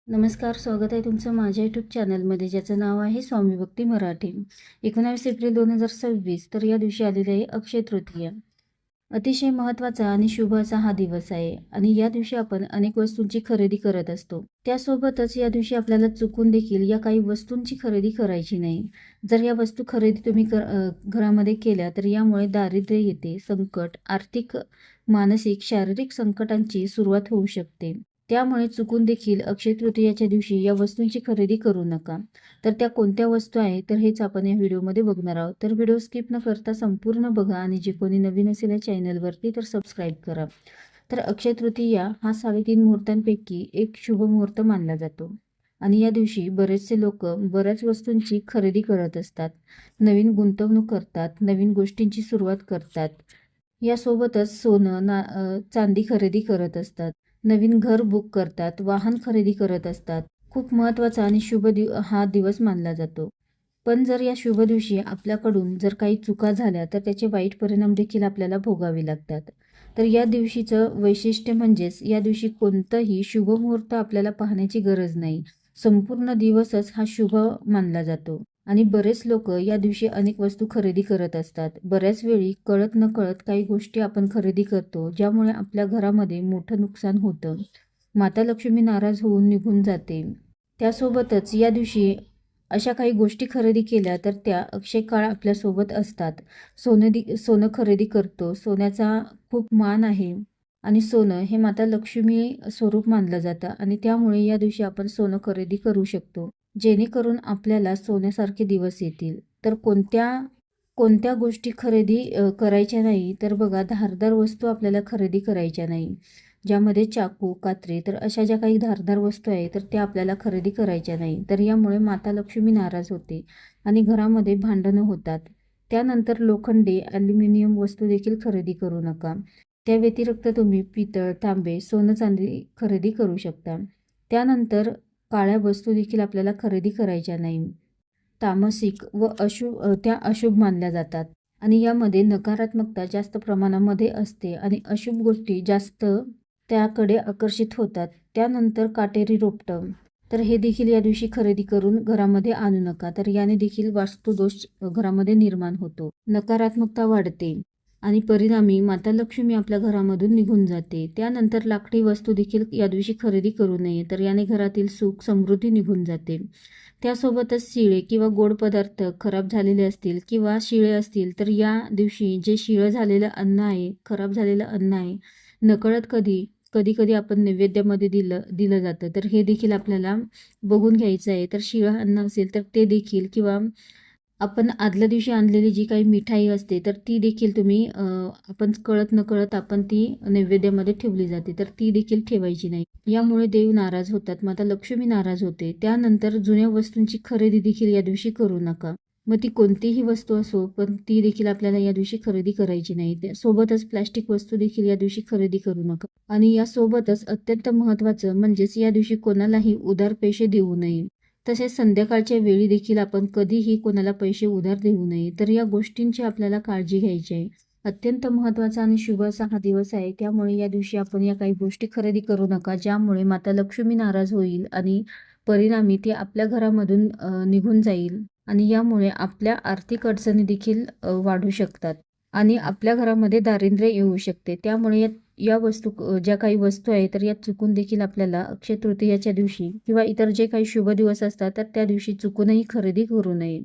नमस्कार, स्वागत आहे तुमचं माझ्या यूट्यूब चॅनलमध्ये, ज्याचं नाव आहे स्वामी भक्ती मराठी. 19 एप्रिल 2026 तर या दिवशी आलेली आहे अक्षय तृतीया. अतिशय महत्त्वाचा आणि शुभ असा हा दिवस आहे आणि या दिवशी आपण अनेक वस्तूंची खरेदी करत असतो. त्यासोबतच या दिवशी आपल्याला चुकून देखील या काही वस्तूंची खरेदी करायची नाही. जर या वस्तू खरेदी तुम्ही घरामध्ये केल्या तर यामुळे दारिद्र्य येते, संकट, आर्थिक, मानसिक, शारीरिक संकटांची सुरुवात होऊ शकते. त्यामुळे चुकून देखील अक्षय तृतीयाच्या दिवशी या वस्तूंची खरेदी करू नका. तर त्या कोणत्या वस्तू आहेत तर हेच आपण या व्हिडिओमध्ये बघणार आहोत. तर व्हिडिओ स्किप न करता संपूर्ण बघा आणि जे कोणी नवीन असेल या चॅनलवरती तर सबस्क्राईब करा. तर अक्षय तृतीया हा 3.5 मुहूर्तांपैकी एक शुभ मुहूर्त मानला जातो आणि या दिवशी बरेचसे लोक बऱ्याच वस्तूंची खरेदी करत असतात, नवीन गुंतवणूक करतात, नवीन गोष्टींची सुरुवात करतात. यासोबतच सोनं चांदी खरेदी करत असतात, नवीन घर बुक करतात, वाहन खरेदी करत असतात. खूप महत्त्वाचा आणि शुभ हा दिवस मानला जातो. पण जर या शुभ दिवशी आपल्याकडून जर काही चुका झाल्या तर त्याचे वाईट परिणाम देखील आपल्याला भोगावे लागतात. तर या दिवशीचं वैशिष्ट्य म्हणजेच या दिवशी कोणतंही शुभ मुहूर्त आपल्याला पाहण्याची गरज नाही. संपूर्ण दिवसच हा शुभ मानला जातो आणि बरेच लोक या दिवशी अनेक वस्तू खरेदी करत असतात. बऱ्याच वेळी कळत नकळत काही गोष्टी आपण खरेदी करतो, ज्यामुळे आपल्या घरामध्ये मोठं नुकसान होतं. माता लक्ष्मी नाराज होऊन निघून जाते. त्यासोबतच या दिवशी अशा काही गोष्टी खरेदी केल्या तर त्या अक्षय काळ आपल्यासोबत असतात. सोनं खरेदी करतो. सोन्याचा खूप मान आहे आणि सोनं हे माता लक्ष्मी स्वरूप मानलं जातं आणि त्यामुळे या दिवशी आपण सोनं खरेदी करू शकतो, जेणेकरून आपल्याला सोन्यासारखे दिवस येतील. तर कोणत्या कोणत्या गोष्टी खरेदी करायच्या नाही तर बघा, धारदार वस्तू आपल्याला खरेदी करायच्या नाही, ज्यामध्ये चाकू, कात्री, तर अशा ज्या काही धारदार वस्तू आहेत तर त्या आपल्याला खरेदी करायच्या नाही. तर यामुळे माता लक्ष्मी नाराज होते आणि घरामध्ये भांडणं होतात. त्यानंतर लोखंडी, ॲल्युमिनियम वस्तू देखील खरेदी करू नका. त्या व्यतिरिक्त तुम्ही पितळ, तांबे, सोनं, चांदी खरेदी करू शकता. त्यानंतर काळ्या वस्तू देखील आपल्याला खरेदी करायच्या नाही. तामसिक व त्या अशुभ मानल्या जातात आणि यामध्ये नकारात्मकता जास्त प्रमाणामध्ये असते आणि अशुभ गोष्टी जास्त त्याकडे आकर्षित होतात. त्यानंतर काटेरी रोपटं, तर हे देखील या दिवशी खरेदी करून घरामध्ये आणू नका. तर याने देखील वास्तुदोष घरामध्ये निर्माण होतो, नकारात्मकता वाढते आणि परिणामी माता लक्ष्मी आपल्या घरामधून निघून जाते. त्यानंतर लाकडी वस्तू देखील या दिवशी खरेदी करू नये, तर याने घरातील सुख समृद्धी निघून जाते. त्यासोबतच शिळे किंवा गोड पदार्थ खराब झालेले असतील किंवा शिळे असतील तर या दिवशी जे शिळं झालेलं अन्न आहे, खराब झालेलं अन्न आहे, नकळत कधी कधी आपण नैवेद्यामध्ये दिलं जातं, तर हे देखील आपल्याला बघून घ्यायचं आहे. तर शिळं अन्न असेल तर ते देखील, किंवा आपण आदल्या दिवशी आणलेली जी काही मिठाई असते तर ती देखील तुम्ही आपण कळत नकळत आपण ती नैवेद्यामध्ये ठेवली जाते, तर ती देखील ठेवायची नाही. यामुळे देव नाराज होतात, माता लक्ष्मी नाराज होते. त्यानंतर जुन्या वस्तूंची खरेदी देखील या दिवशी करू नका. मग ती कोणतीही वस्तू असो, पण ती देखील आपल्याला या दिवशी खरेदी करायची नाही. त्यासोबतच प्लॅस्टिक वस्तू देखील या दिवशी खरेदी करू नका आणि यासोबतच अत्यंत महत्त्वाचं म्हणजेच या दिवशी कोणालाही उधार पैसे देऊ नये. तसेच संध्याकाळच्या वेळी देखील आपण कधीही कोणाला पैसे उधार देऊ नये. तर या गोष्टींची आपल्याला काळजी घ्यायची आहे. अत्यंत महत्त्वाचा आणि शुभ असा हा दिवस आहे. त्यामुळे या दिवशी आपण या काही गोष्टी खरेदी करू नका, ज्यामुळे माता लक्ष्मी नाराज होईल आणि परिणामी ती आपल्या घरामधून निघून जाईल आणि यामुळे आपल्या आर्थिक अडचणी देखील वाढू शकतात आणि आपल्या घरामध्ये दारिद्र्य येऊ शकते. त्यामुळे या वस्तू ज्या काही वस्तू आहेत तर या चुकून देखील आपल्याला अक्षय तृतीयाच्या दिवशी किंवा इतर जे काही शुभ दिवस असतात तर त्या दिवशी चुकूनही खरेदी करू नये.